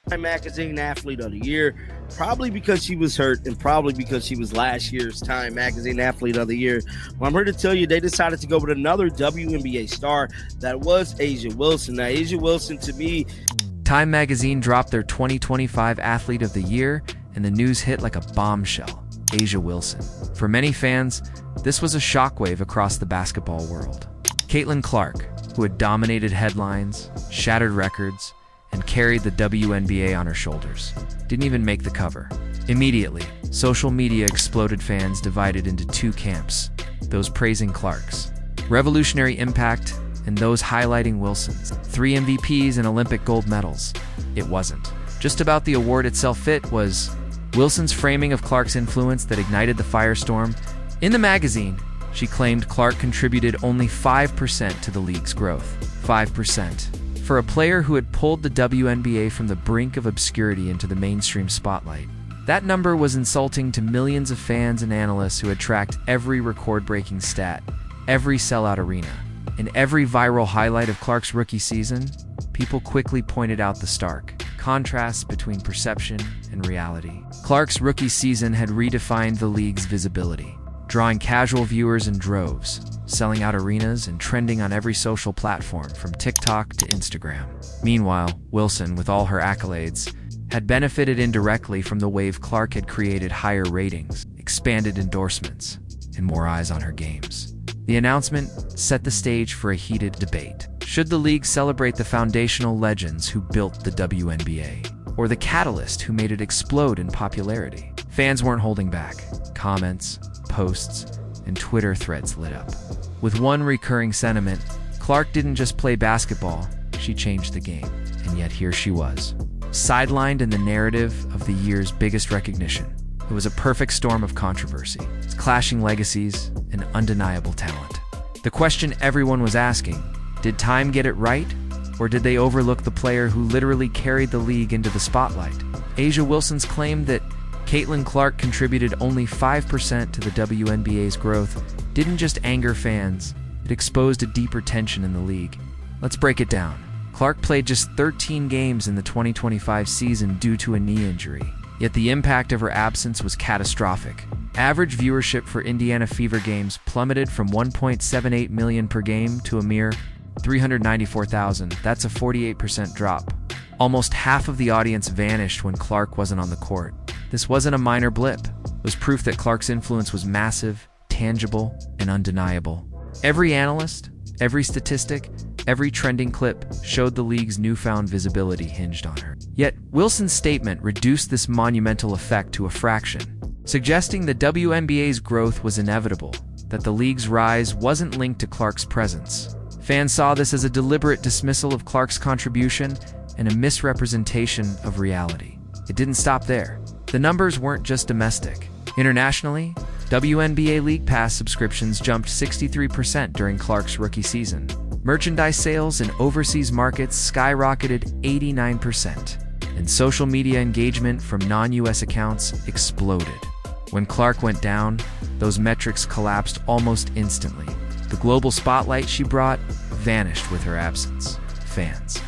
Time Magazine Athlete of the Year, probably because she was hurt and probably because she was last year's Time Magazine Athlete of the Year. Well, I'm here to tell you they decided to go with another WNBA star. That was A'ja Wilson. Now, A'ja Wilson, to me, Time Magazine dropped their 2025 Athlete of the Year, and the news hit like a bombshell. A'ja Wilson. For many fans, this was a shockwave across the basketball world. Caitlin Clark, who had dominated headlines, shattered records, and carried the WNBA on her shoulders, didn't even make the cover. Immediately, social media exploded, fans divided into two camps, those praising Clark's revolutionary impact and those highlighting Wilson's 3 MVPs and Olympic gold medals. It wasn't just about the award itself, it was Wilson's framing of Clark's influence that ignited the firestorm. In the magazine, she claimed Clark contributed only 5% to the league's growth. 5%. For a player who had pulled the WNBA from the brink of obscurity into the mainstream spotlight. That number was insulting to millions of fans and analysts who had tracked every record-breaking stat, every sellout arena, and every viral highlight of Clark's rookie season. People quickly pointed out the stark contrasts between perception and reality. Clark's rookie season had redefined the league's visibility, drawing casual viewers in droves, selling out arenas and trending on every social platform from TikTok to Instagram. Meanwhile, Wilson, with all her accolades, had benefited indirectly from the wave Clark had created: higher ratings, expanded endorsements, and more eyes on her games. The announcement set the stage for a heated debate. Should the league celebrate the foundational legends who built the WNBA, or the catalyst who made it explode in popularity? Fans weren't holding back. Comments, posts, and Twitter threads lit up. With one recurring sentiment, Clark didn't just play basketball, she changed the game. And yet here she was, sidelined in the narrative of the year's biggest recognition. It was a perfect storm of controversy, clashing legacies, and undeniable talent. The question everyone was asking, did Time get it right? Or did they overlook the player who literally carried the league into the spotlight? A'ja Wilson's claim that Caitlin Clark contributed only 5% to the WNBA's growth didn't just anger fans, it exposed a deeper tension in the league. Let's break it down. Clark played just 13 games in the 2025 season due to a knee injury, yet the impact of her absence was catastrophic. Average viewership for Indiana Fever games plummeted from 1.78 million per game to a mere 394,000. That's a 48% drop. Almost half of the audience vanished when Clark wasn't on the court. This wasn't a minor blip. It was proof that Clark's influence was massive, tangible, and undeniable. Every analyst, every statistic, every trending clip showed the league's newfound visibility hinged on her. Yet, Wilson's statement reduced this monumental effect to a fraction, suggesting the WNBA's growth was inevitable, that the league's rise wasn't linked to Clark's presence. Fans saw this as a deliberate dismissal of Clark's contribution and a misrepresentation of reality. It didn't stop there. The numbers weren't just domestic. Internationally, WNBA League Pass subscriptions jumped 63% during Clark's rookie season. Merchandise sales in overseas markets skyrocketed 89%, and social media engagement from non-US accounts exploded. When Clark went down, those metrics collapsed almost instantly. The global spotlight she brought vanished with her absence. Fans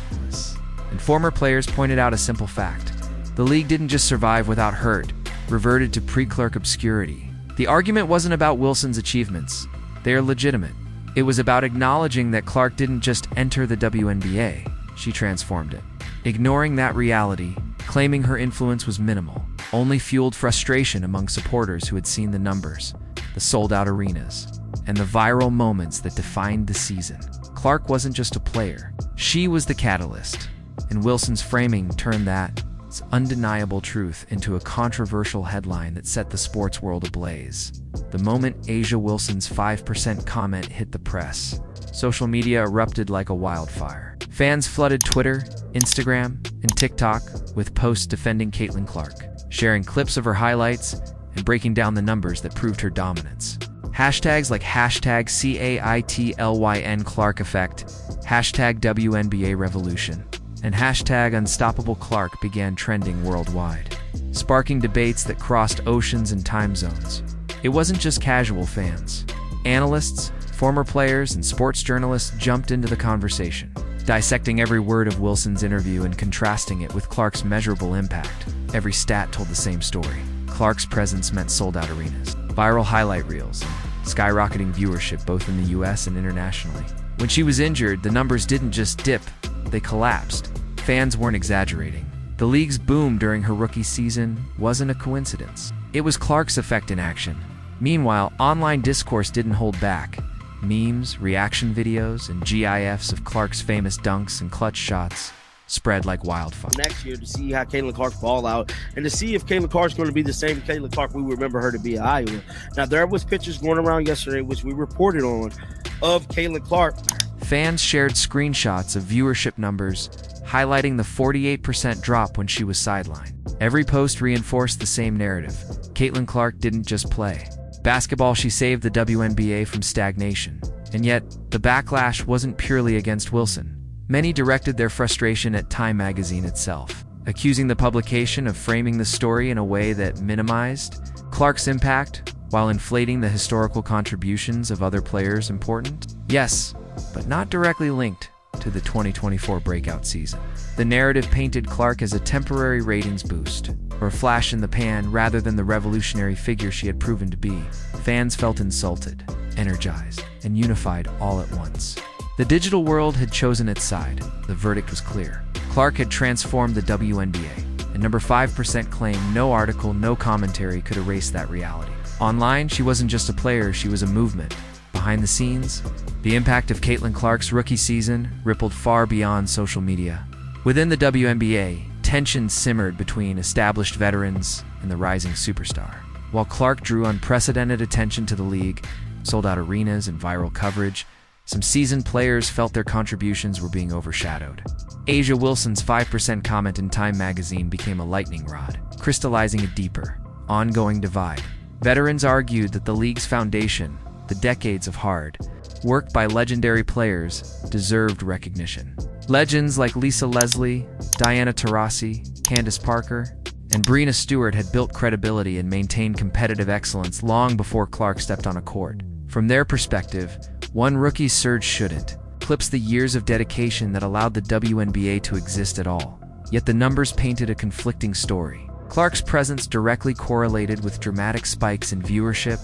and former players pointed out a simple fact. The league didn't just survive without her, it reverted to pre-Clark obscurity. The argument wasn't about Wilson's achievements. They are legitimate. It was about acknowledging that Clark didn't just enter the WNBA, she transformed it. Ignoring that reality, claiming her influence was minimal, only fueled frustration among supporters who had seen the numbers, the sold-out arenas, and the viral moments that defined the season. Clark wasn't just a player. She was the catalyst, and Wilson's framing turned that undeniable truth into a controversial headline that set the sports world ablaze. The moment A'ja Wilson's 5% comment hit the press, social media erupted like a wildfire. Fans flooded Twitter, Instagram, and TikTok with posts defending Caitlin Clark, sharing clips of her highlights and breaking down the numbers that proved her dominance. Hashtags like #CAITLYN Clark Effect, #WNBA Revolution, and #Unstoppable Clark began trending worldwide, sparking debates that crossed oceans and time zones. It wasn't just casual fans. Analysts, former players, and sports journalists jumped into the conversation. dissecting every word of Wilson's interview and contrasting it with Clark's measurable impact. Every stat told the same story. Clark's presence meant sold-out arenas, viral highlight reels, and skyrocketing viewership both in the US and internationally. When she was injured, the numbers didn't just dip, they collapsed. Fans weren't exaggerating. The league's boom during her rookie season wasn't a coincidence. It was Clark's effect in action. Meanwhile, online discourse didn't hold back. Memes, reaction videos, and GIFs of Clark's famous dunks and clutch shots spread like wildfire. Next year to see how Caitlin Clark ball out and to see if Caitlin Clark's going to be the same Caitlin Clark we remember her to be at Iowa. Now, there was pictures going around yesterday, which we reported on, of Caitlin Clark. Fans shared screenshots of viewership numbers highlighting the 48% drop when she was sidelined. Every post reinforced the same narrative. Caitlin Clark didn't just play basketball, she saved the WNBA from stagnation. And yet, the backlash wasn't purely against Wilson. Many directed their frustration at Time magazine itself, accusing the publication of framing the story in a way that minimized Clark's impact while inflating the historical contributions of other players important. Yes, but not directly linked to the 2024 breakout season. The narrative painted Clark as a temporary ratings boost, or a flash in the pan rather than the revolutionary figure she had proven to be. Fans felt insulted, energized, and unified all at once. The digital world had chosen its side. The verdict was clear. Clark had transformed the WNBA, and number 5% claimed no article, no commentary could erase that reality. Online, she wasn't just a player, she was a movement. Behind the scenes, the impact of Caitlin Clark's rookie season rippled far beyond social media. Within the WNBA, tension simmered between established veterans and the rising superstar. While Clark drew unprecedented attention to the league, sold out arenas and viral coverage, some seasoned players felt their contributions were being overshadowed. A'ja Wilson's 5% comment in Time magazine became a lightning rod, crystallizing a deeper, ongoing divide. Veterans argued that the league's foundation, the decades of hard work by legendary players, deserved recognition. Legends like Lisa Leslie, Diana Taurasi, Candace Parker, and Breena Stewart had built credibility and maintained competitive excellence long before Clark stepped on a court. From their perspective, one rookie's surge shouldn't eclipse the years of dedication that allowed the WNBA to exist at all. Yet the numbers painted a conflicting story. Clark's presence directly correlated with dramatic spikes in viewership,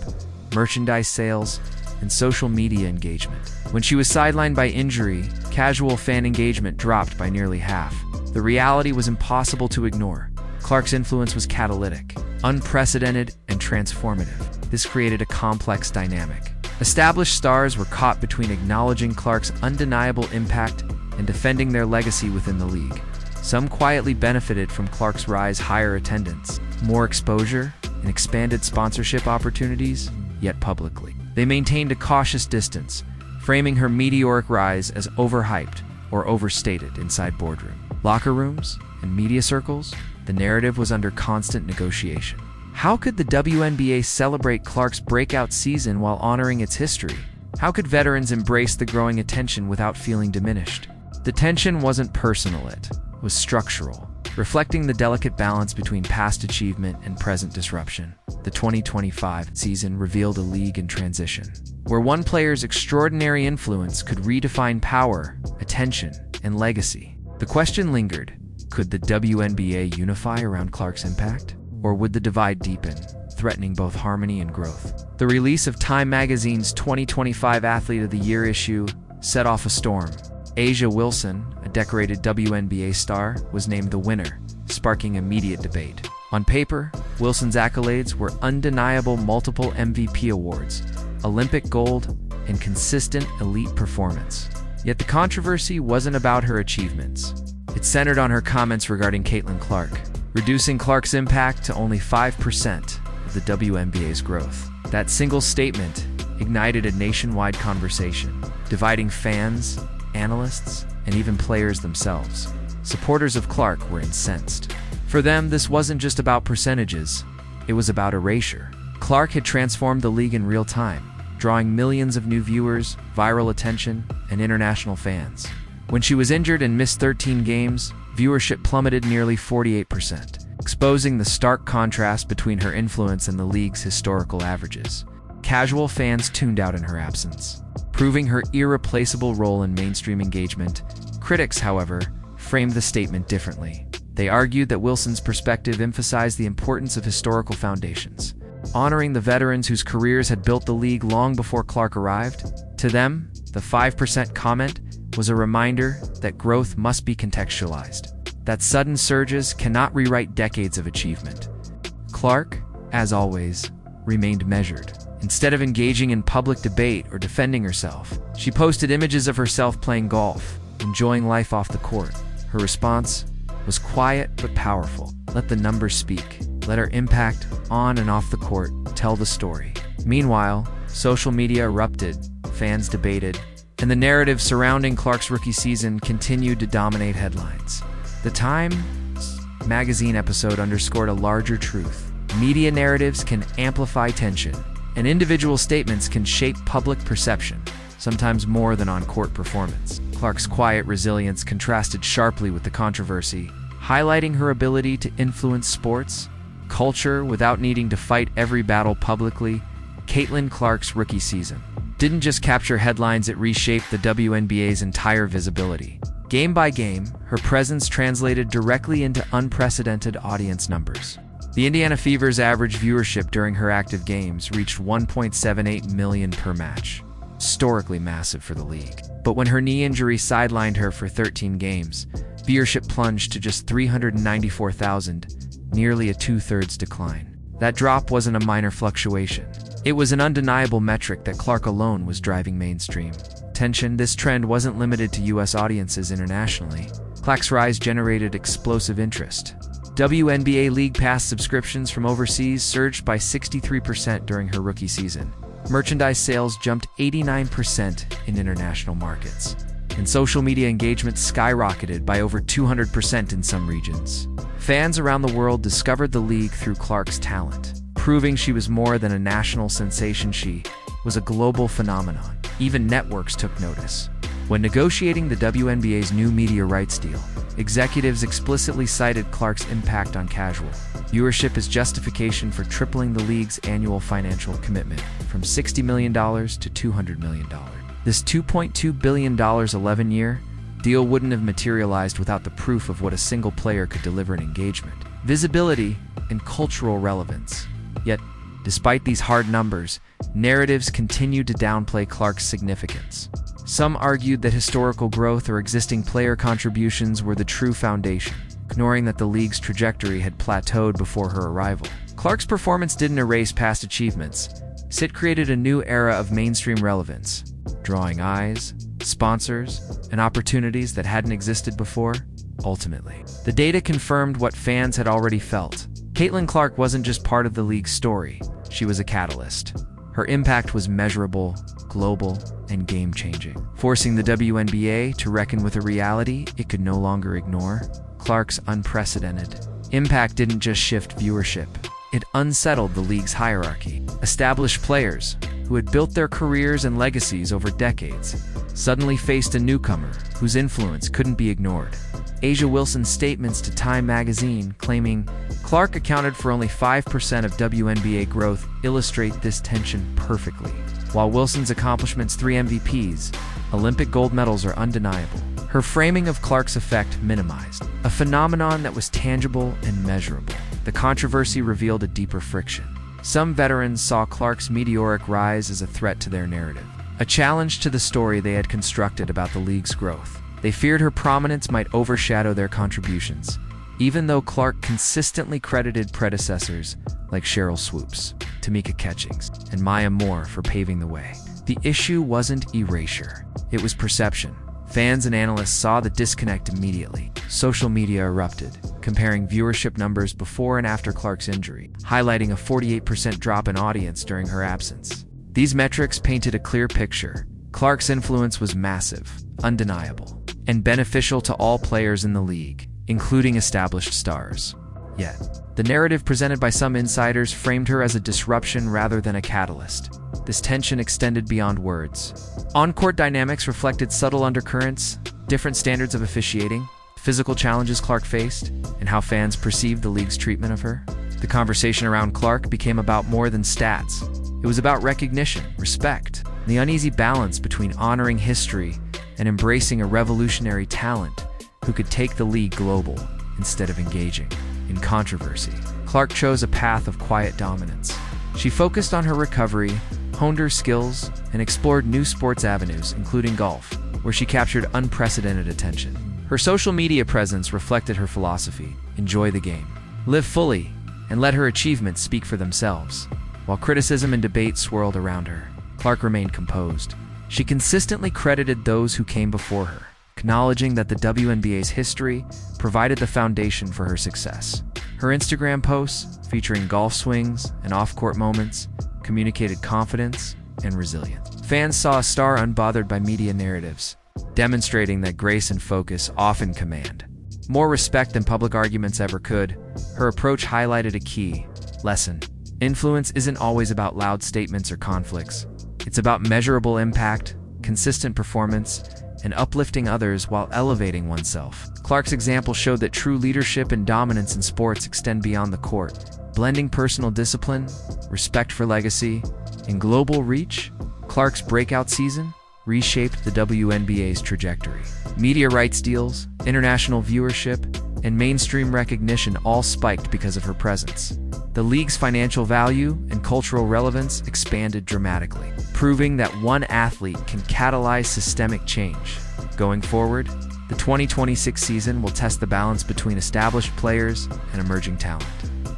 merchandise sales, and social media engagement. When she was sidelined by injury, casual fan engagement dropped by nearly half. The reality was impossible to ignore. Clark's influence was catalytic, unprecedented, and transformative. This created a complex dynamic. Established stars were caught between acknowledging Clark's undeniable impact and defending their legacy within the league. Some quietly benefited from Clark's rise, higher attendance, more exposure, and expanded sponsorship opportunities, yet publicly they maintained a cautious distance, framing her meteoric rise as overhyped or overstated inside boardroom, locker rooms, and media circles. The narrative was under constant negotiation. How could the WNBA celebrate Clark's breakout season while honoring its history? How could veterans embrace the growing attention without feeling diminished? The tension wasn't personal, it was structural, reflecting the delicate balance between past achievement and present disruption. The 2025 season revealed a league in transition, where one player's extraordinary influence could redefine power, attention, and legacy. The question lingered: could the WNBA unify around Clark's impact? Or would the divide deepen, threatening both harmony and growth? The release of Time magazine's 2025 Athlete of the Year issue set off a storm. A'ja Wilson, a decorated WNBA star, was named the winner, sparking immediate debate. On paper, Wilson's accolades were undeniable: multiple MVP awards, Olympic gold, and consistent elite performance. Yet the controversy wasn't about her achievements. It centered on her comments regarding Caitlin Clark, reducing Clark's impact to only 5% of the WNBA's growth. That single statement ignited a nationwide conversation, dividing fans, analysts, and even players themselves. Supporters of Clark were incensed. For them, this wasn't just about percentages, it was about erasure. Clark had transformed the league in real time, drawing millions of new viewers, viral attention, and international fans. When she was injured and missed 13 games, viewership plummeted nearly 48%, exposing the stark contrast between her influence and the league's historical averages. Casual fans tuned out in her absence, proving her irreplaceable role in mainstream engagement Critics, however, framed the statement differently. They argued that Wilson's perspective emphasized the importance of historical foundations, honoring the veterans whose careers had built the league long before Clark arrived. To them, the 5% comment was a reminder that growth must be contextualized, that sudden surges cannot rewrite decades of achievement. Clark, as always, remained measured. Instead of engaging in public debate or defending herself, she posted images of herself playing golf, enjoying life off the court. Her response was quiet but powerful. Let the numbers speak. Let her impact on and off the court tell the story. Meanwhile, social media erupted, fans debated, and the narrative surrounding Clark's rookie season continued to dominate headlines. The Time magazine episode underscored a larger truth. Media narratives can amplify tension, and individual statements can shape public perception, sometimes more than on-court performance. Clark's quiet resilience contrasted sharply with the controversy, highlighting her ability to influence sports, culture without needing to fight every battle publicly. Caitlin Clark's rookie season didn't just capture headlines, it reshaped the WNBA's entire visibility. Game by game, her presence translated directly into unprecedented audience numbers. The Indiana Fever's average viewership during her active games reached 1.78 million per match, historically massive for the league. But when her knee injury sidelined her for 13 games, viewership plunged to just 394,000, nearly a two-thirds decline. That drop wasn't a minor fluctuation. It was an undeniable metric that Clark alone was driving mainstream attention. This trend wasn't limited to U.S. audiences internationally. Clark's rise generated explosive interest. WNBA League Pass subscriptions from overseas surged by 63% during her rookie season. Merchandise sales jumped 89% in international markets, and social media engagement skyrocketed by over 200% in some regions. Fans around the world discovered the league through Clark's talent, proving she was more than a national sensation. She was a global phenomenon. Even networks took notice. When negotiating the WNBA's new media rights deal, executives explicitly cited Clark's impact on casual viewership as justification for tripling the league's annual financial commitment from $60 million to $200 million. This $2.2 billion 11-year deal wouldn't have materialized without the proof of what a single player could deliver in engagement, visibility, and cultural relevance. Yet, despite these hard numbers, narratives continued to downplay Clark's significance. Some argued that historical growth or existing player contributions were the true foundation, ignoring that the league's trajectory had plateaued before her arrival. Clark's performance didn't erase past achievements. It created a new era of mainstream relevance, drawing eyes, sponsors, and opportunities that hadn't existed before. Ultimately, the data confirmed what fans had already felt. Caitlin Clark wasn't just part of the league's story, she was a catalyst. Her impact was measurable, global, and game-changing, forcing the WNBA to reckon with a reality it could no longer ignore. Clark's unprecedented impact didn't just shift viewership, it unsettled the league's hierarchy. Established players, who had built their careers and legacies over decades, suddenly faced a newcomer whose influence couldn't be ignored. A'ja Wilson's statements to Time magazine claiming Clark accounted for only 5% of WNBA growth illustrate this tension perfectly. While Wilson's accomplishments, 3 MVPs, Olympic gold medals, are undeniable, her framing of Clark's effect minimized a phenomenon that was tangible and measurable. The controversy revealed a deeper friction. Some veterans saw Clark's meteoric rise as a threat to their narrative, a challenge to the story they had constructed about the league's growth. They feared her prominence might overshadow their contributions, even though Clark consistently credited predecessors like Cheryl Swoops, Tamika Catchings, and Maya Moore for paving the way. The issue wasn't erasure, it was perception. Fans and analysts saw the disconnect immediately. Social media erupted, comparing viewership numbers before and after Clark's injury, highlighting a 48% drop in audience during her absence. These metrics painted a clear picture. Clark's influence was massive, undeniable, and beneficial to all players in the league, including established stars. Yet, the narrative presented by some insiders framed her as a disruption rather than a catalyst. This tension extended beyond words. On-court dynamics reflected subtle undercurrents, different standards of officiating, physical challenges Clark faced, and how fans perceived the league's treatment of her. The conversation around Clark became about more than stats. It was about recognition, respect, and the uneasy balance between honoring history and embracing a revolutionary talent who could take the league global instead of engaging in controversy. Clark chose a path of quiet dominance. She focused on her recovery, honed her skills, and explored new sports avenues, including golf, where she captured unprecedented attention. Her social media presence reflected her philosophy: enjoy the game, live fully, and let her achievements speak for themselves. While criticism and debate swirled around her, Clark remained composed. She consistently credited those who came before her, acknowledging that the WNBA's history provided the foundation for her success. Her Instagram posts, featuring golf swings and off-court moments, communicated confidence and resilience. Fans saw a star unbothered by media narratives, demonstrating that grace and focus often command more respect than public arguments ever could. Her approach highlighted a key lesson: influence isn't always about loud statements or conflicts. It's about measurable impact, consistent performance, and uplifting others while elevating oneself. Clark's example showed that true leadership and dominance in sports extend beyond the court. Blending personal discipline, respect for legacy, and global reach, Clark's breakout season reshaped the WNBA's trajectory. Media rights deals, international viewership, and mainstream recognition all spiked because of her presence. The league's financial value and cultural relevance expanded dramatically, proving that one athlete can catalyze systemic change. Going forward, the 2026 season will test the balance between established players and emerging talent.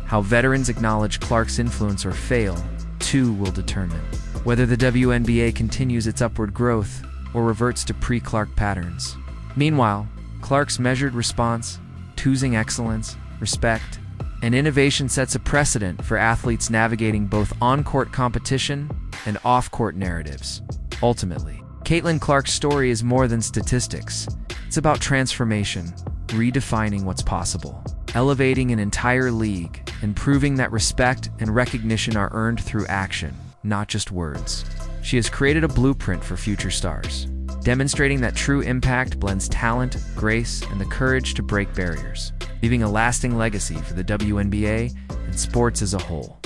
How veterans acknowledge Clark's influence or fail, too, will determine whether the WNBA continues its upward growth or reverts to pre-Clark patterns. Meanwhile, Clark's measured response, choosing excellence, respect, and innovation sets a precedent for athletes navigating both on-court competition and off-court narratives. Ultimately, Caitlin Clark's story is more than statistics. It's about transformation, redefining what's possible, elevating an entire league, and proving that respect and recognition are earned through action, not just words. She has created a blueprint for future stars, demonstrating that true impact blends talent, grace, and the courage to break barriers, leaving a lasting legacy for the WNBA and sports as a whole.